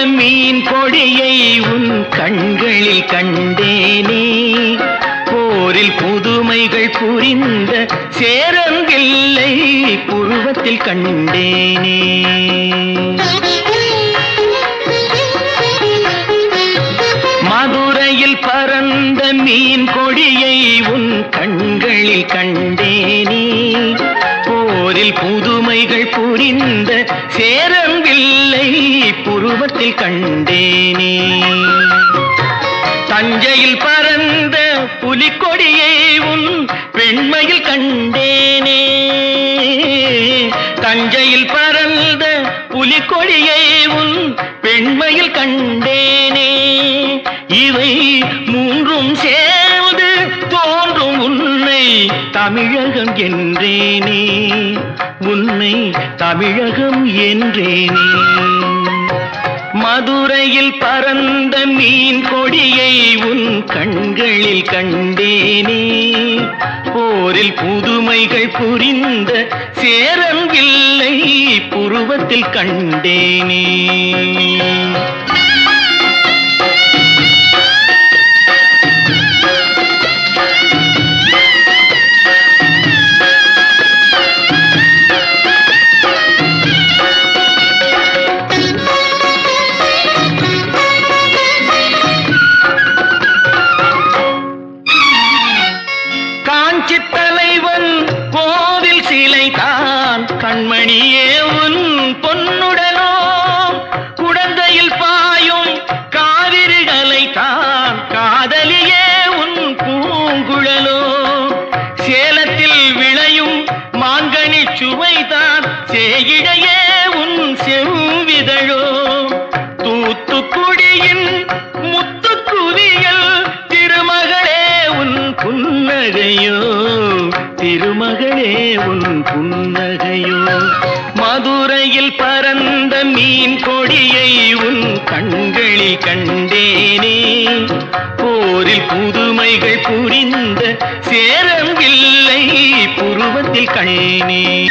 மீன் கொடியை உன் கண்களில் கண்டேனே. போரில் புதுமைகள் புரிந்த சேரங்கில்லை புருவத்தில் கண்டேனே. மதுரையில் பறந்த மீன் கொடியை உன் கண்களில் கண்டேனே. போரில் புதுமைகள் புரிந்த சேரங்கில்லை புருவத்தில் கண்டேனே. தஞ்சையில் பறந்த புலிக்கொடியை உன் பெண்மையில் கண்டேனே. தஞ்சையில் பறந்த புலிக்கொடியை உன் பெண்மையில் கண்டேனே. இவை மூன்றும் சேர்ந்து தோன்றும் உன்னை தமிழகம் என்றேனே. உன்னை தமிழகம் என்றேனே. மதுரையில் பறந்த மீன் கொடியை உன் கண்களில் கண்டேனே. போரில் புதுமைகள் புரிந்த சேரங்கில்லை புருவத்தில் கண்டேனே. தலைவன் கோவில் சிலைதான் கண்மணியே உன் பொன்னுடனோ. குடந்தையில் பாயும் காவிரிகளை தான் காதலியே உன் பூங்குழலோ. சேலத்தில் விளையும் மாங்கனி சுவைதான் சேயிழையே உன் செவ்விதழோ. தூத்துக்குடியின் முத்துக்குவியல் திருமகளே உன் புன்னகையோ. திருமகளே உன் புன்னகையோ. மதுரையில் பறந்த மீன் கொடியை உன் கண்களில் கண்டேனே. போரில் புதுமைகள் புரிந்த சேரங்கில்லை புருவத்தில் கண்டேனே.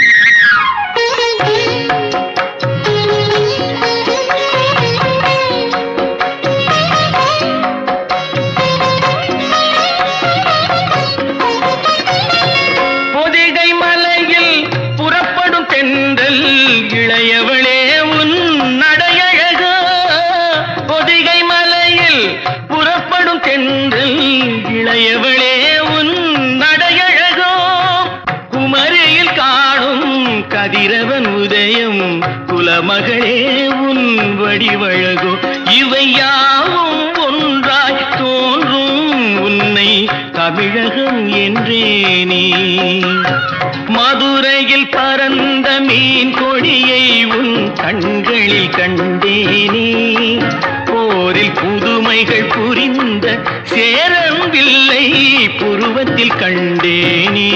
இளையவளே உன் நடையழகோ. பொதிகை மலையில் புறப்படும் தென்றல் இளையவளே உன் நடையழகோ. குமரியில் காணும் கதிரவன் உதயம் குலமகளே உன் வடிவழகோ. இவை யாவும் ஒன்றாய் தோன்றும் உன்னை தமிழகம் என்றேனே. மதுரையில் பறந்த மீன் கொடியை உன் கண்களில் கண்டேனே. போரில் புதுமைகள் புரிந்த சேரங்கில்லை புருவத்தில் கண்டேனே.